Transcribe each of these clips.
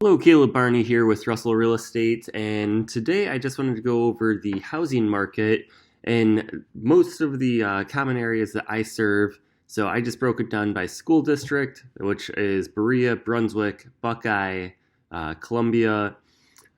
Hello, Caleb Barney here with Russell Real Estate, and today I just wanted to go over the housing market in most of the common areas that I serve. So I just broke it down by school district, which is Berea, Brunswick, Buckeye, Columbia,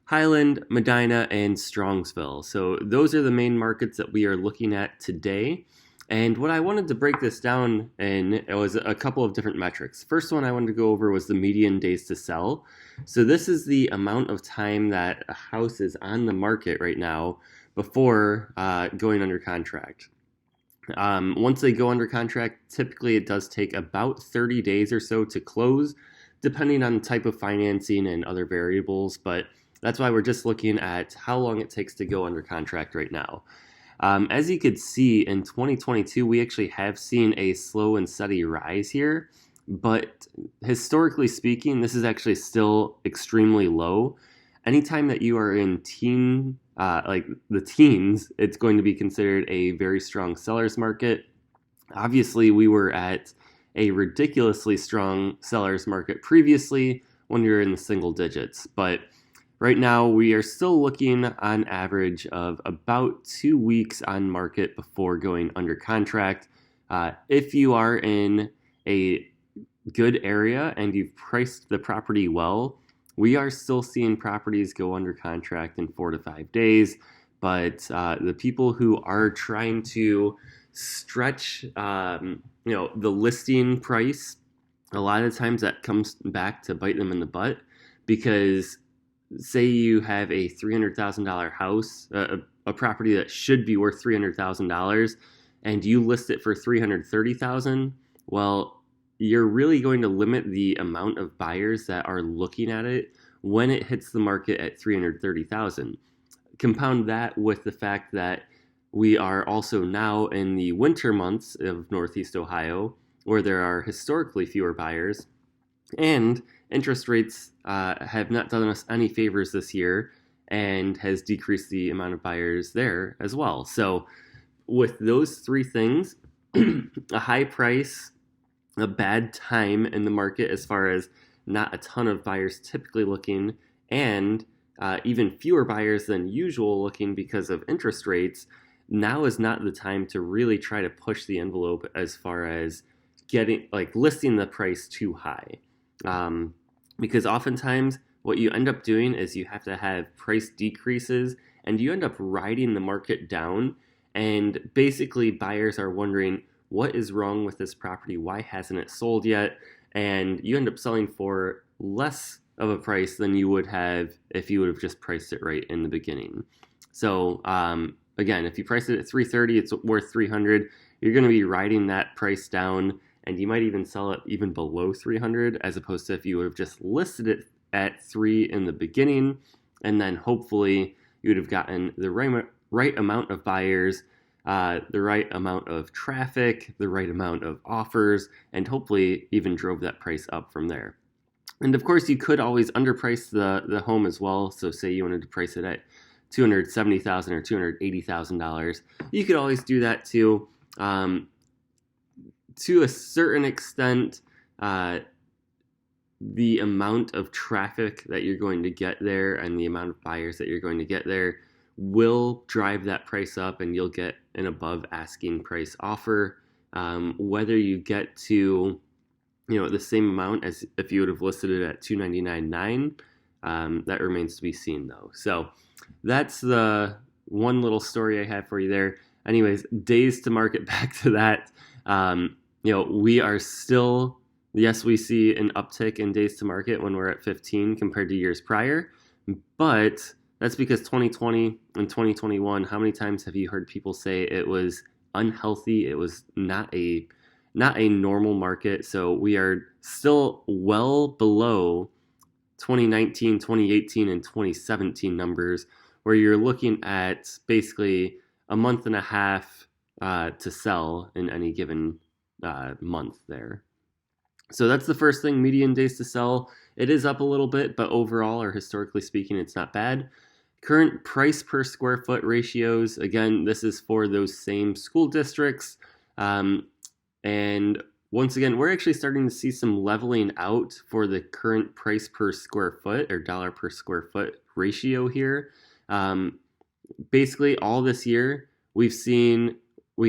Highland, Medina, and Strongsville. So those are the main markets that we are looking at today. And what I wanted to break this down in, it was a couple of different metrics. First one I wanted to go over was the median days to sell. So this is the amount of time that a house is on the market right now before going under contract. Once they go under contract, typically it does take about 30 days or so to close, depending on the type of financing and other variables. But that's why we're just looking at how long it takes to go under contract right now. As you could see, in 2022, we actually have seen a slow and steady rise here, but historically speaking, this is actually still extremely low. Anytime that you are in like the teens, it's going to be considered a very strong seller's market. Obviously, we were at a ridiculously strong seller's market previously when we were in the single digits, but right now, we are still looking on average of about 2 weeks on market before going under contract. If you are in a good area and you've priced the property well, we are still seeing properties go under contract in 4 to 5 days. But the people who are trying to stretch, the listing price, a lot of times that comes back to bite them in the butt because say you have a $300,000 house, a property that should be worth $300,000, and you list it for $330,000. Well, you're really going to limit the amount of buyers that are looking at it when it hits the market at $330,000. Compound that with the fact that we are also now in the winter months of Northeast Ohio, where there are historically fewer buyers, and interest rates have not done us any favors this year and has decreased the amount of buyers there as well. So with those three things, a high price, a bad time in the market as far as not a ton of buyers typically looking, and even fewer buyers than usual looking because of interest rates, now is not the time to really try to push the envelope as far as listing the price too high. Because oftentimes what you end up doing is you have to have price decreases and you end up riding the market down, and basically buyers are wondering what is wrong with this property, why hasn't it sold yet, and you end up selling for less of a price than you would have if you would have just priced it right in the beginning. So again, if you price it at $330, it's worth $300. You're going to be riding that price down, and you might even sell it even below $300, as opposed to if you would have just listed it at $300 in the beginning, and then hopefully you would have gotten the right amount of buyers, the right amount of traffic, the right amount of offers, and hopefully even drove that price up from there. And of course, you could always underprice the home as well. So say you wanted to price it at $270,000 or $280,000, you could always do that too. To a certain extent, the amount of traffic that you're going to get there and the amount of buyers that you're going to get there will drive that price up, and you'll get an above asking price offer. Whether you get to the same amount as if you would have listed it at $299,900, that remains to be seen though. So that's the one little story I have for you there. Anyways, days to market, back to that. We are still, yes, we see an uptick in days to market when we're at 15 compared to years prior, but that's because 2020 and 2021, how many times have you heard people say it was unhealthy? It was not a normal market. So we are still well below 2019, 2018, and 2017 numbers, where you're looking at basically a month and a half to sell in any given month there. So that's the first thing, median days to sell. It is up a little bit, but overall, or historically speaking, it's not bad. Current price per square foot ratios, again, this is for those same school districts. And once again, we're actually starting to see some leveling out for the current price per square foot or dollar per square foot ratio here. Um, Basically, all this year, we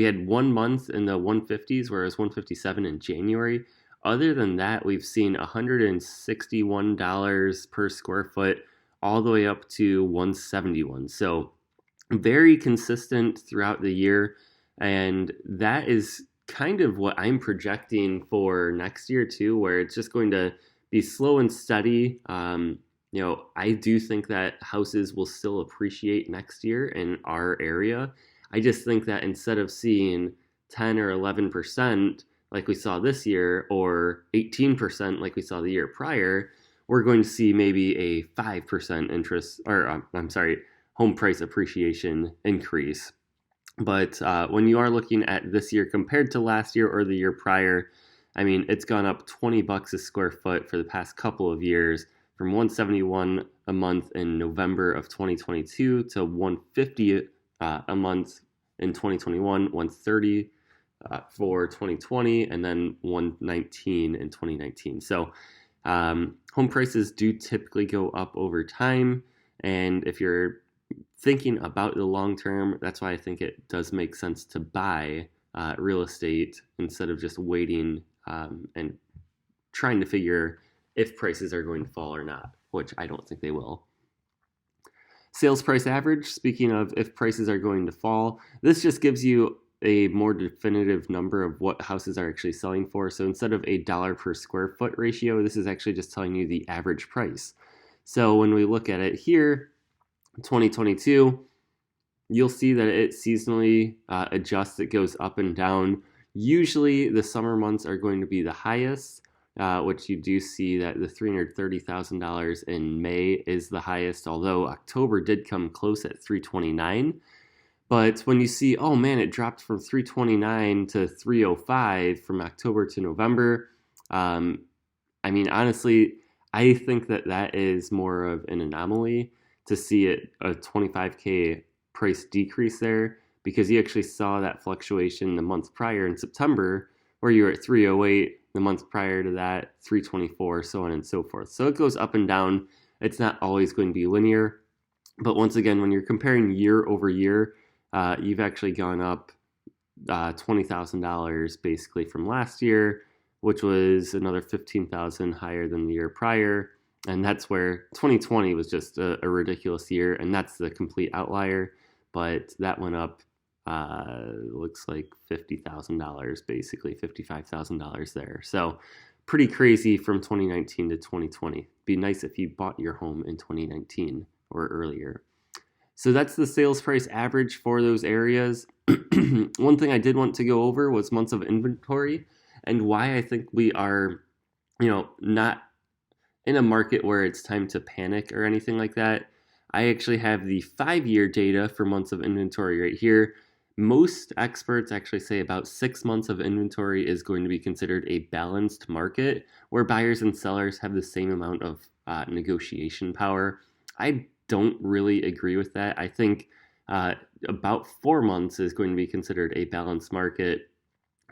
had 1 month in the 150s, where it was 157 in January. Other than that, we've seen $161 per square foot all the way up to 171. So very consistent throughout the year. And that is kind of what I'm projecting for next year, too, where it's just going to be slow and steady. I do think that houses will still appreciate next year in our area. I just think that instead of seeing 10 or 11% like we saw this year, or 18% like we saw the year prior, we're going to see maybe a 5% interest, or I'm sorry, home price appreciation increase. But when you are looking at this year compared to last year or the year prior, I mean, it's gone up $20 a square foot for the past couple of years, from 171 a month in November of 2022 to 150 a month in 2021, 130 for 2020, and then 119 in 2019. So home prices do typically go up over time, and if you're thinking about the long term, that's why I think it does make sense to buy real estate instead of just waiting and trying to figure if prices are going to fall or not, which I don't think they will. Sales price average, speaking of if prices are going to fall, this just gives you a more definitive number of what houses are actually selling for. So instead of a dollar per square foot ratio, this is actually just telling you the average price. So when we look at it here, 2022, you'll see that it seasonally adjusts. It goes up and down. Usually the summer months are going to be the highest, which you do see that the $330,000 in May is the highest, although October did come close at $329,000. But when you see, oh man, it dropped from $329,000 to $305,000 from October to November, I mean, honestly, I think that is more of an anomaly to see it a $25K price decrease there, because you actually saw that fluctuation the month prior in September, where you were at $308, the month prior to that $324, so on and so forth. So it goes up and down. It's not always going to be linear, but once again, when you're comparing year over year, you've actually gone up $20,000 basically from last year, which was another $15,000 higher than the year prior. And that's where 2020 was just a ridiculous year, and that's the complete outlier. But that went up, looks like $50,000, basically $55,000 there. So pretty crazy from 2019 to 2020. Be nice if you bought your home in 2019 or earlier. So that's the sales price average for those areas. One thing I did want to go over was months of inventory and why I think we are, not in a market where it's time to panic or anything like that. I actually have the 5-year data for months of inventory right here. Most experts actually say about 6 months of inventory is going to be considered a balanced market where buyers and sellers have the same amount of negotiation power. I don't really agree with that. I think about 4 months is going to be considered a balanced market.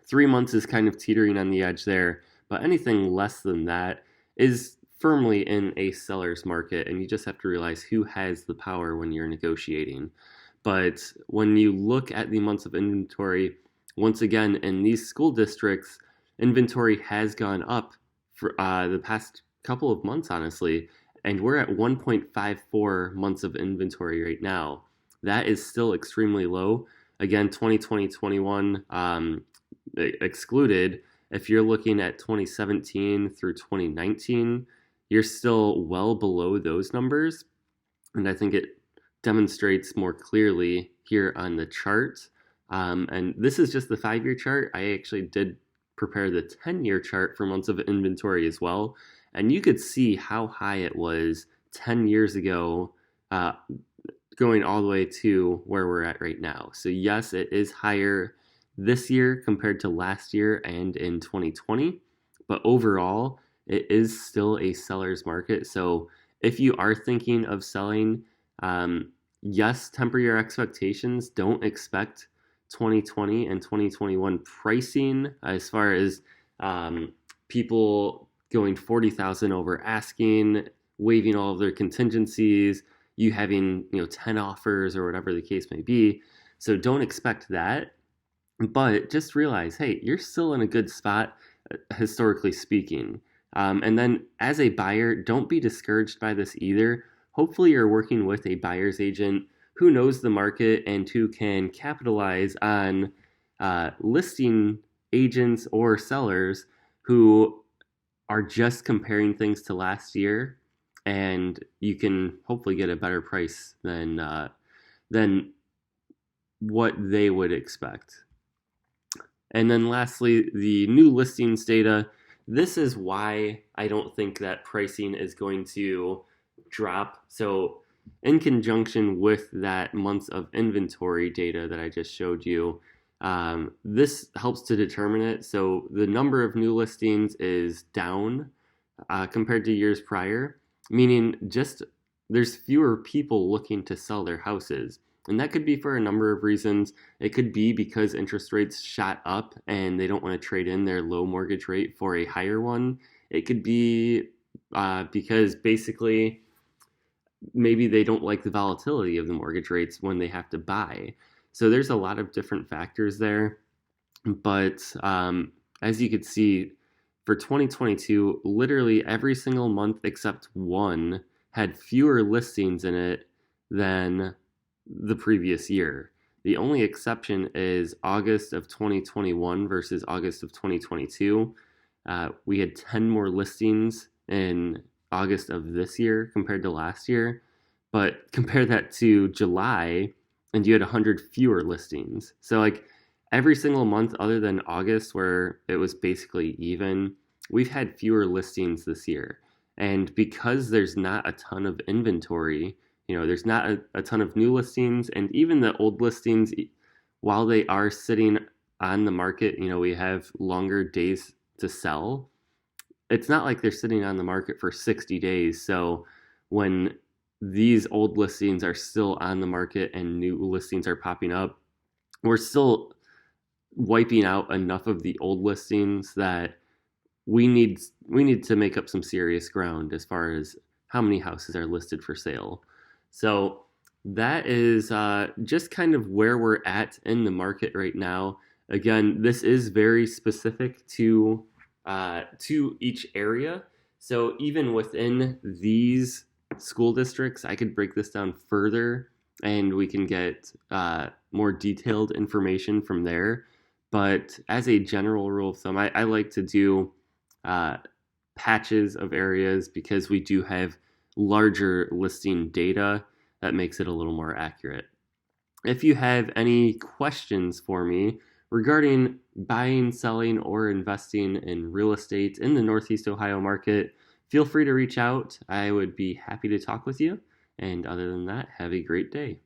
3 months is kind of teetering on the edge there, but anything less than that is firmly in a seller's market, and you just have to realize who has the power when you're negotiating. But when you look at the months of inventory, once again, in these school districts, inventory has gone up for the past couple of months, honestly, and we're at 1.54 months of inventory right now. That is still extremely low. Again, 2020-21 excluded. If you're looking at 2017 through 2019, you're still well below those numbers. And I think it demonstrates more clearly here on the chart. And this is just the 5-year chart. I actually did prepare the 10-year chart for months of inventory as well. And you could see how high it was 10 years ago, going all the way to where we're at right now. So yes, it is higher this year compared to last year and in 2020. But overall, it is still a seller's market. So if you are thinking of selling, yes, temper your expectations. Don't expect 2020 and 2021 pricing as far as um, people going 40,000 over asking, waiving all of their contingencies, you having 10 offers or whatever the case may be. So don't expect that, but just realize, hey, you're still in a good spot, historically speaking. And then as a buyer, don't be discouraged by this either. Hopefully, you're working with a buyer's agent who knows the market and who can capitalize on listing agents or sellers who are just comparing things to last year, and you can hopefully get a better price than what they would expect. And then lastly, the new listings data. This is why I don't think that pricing is going to drop. So in conjunction with that months of inventory data that I just showed you, this helps to determine it. So the number of new listings is down compared to years prior, meaning just there's fewer people looking to sell their houses. And that could be for a number of reasons. It could be because interest rates shot up and they don't want to trade in their low mortgage rate for a higher one. It could be because basically maybe they don't like the volatility of the mortgage rates when they have to buy. So there's a lot of different factors there. But as you could see, for 2022, literally every single month except one had fewer listings in it than the previous year. The only exception is August of 2021 versus August of 2022. We had 10 more listings in August of this year compared to last year, but compare that to July and you had 100 fewer listings. So like every single month other than August where it was basically even, we've had fewer listings this year. And because there's not a ton of inventory, there's not a ton of new listings, and even the old listings, while they are sitting on the market, we have longer days to sell. It's not like they're sitting on the market for 60 days. So when these old listings are still on the market and new listings are popping up, we're still wiping out enough of the old listings that we need to make up some serious ground as far as how many houses are listed for sale. So that is just kind of where we're at in the market right now. Again, this is very specific to each area. So even within these school districts, I could break this down further and we can get more detailed information from there. But as a general rule of thumb, I like to do patches of areas because we do have larger listing data that makes it a little more accurate. If you have any questions for me regarding buying, selling, or investing in real estate in the Northeast Ohio market, feel free to reach out. I would be happy to talk with you. And other than that, have a great day.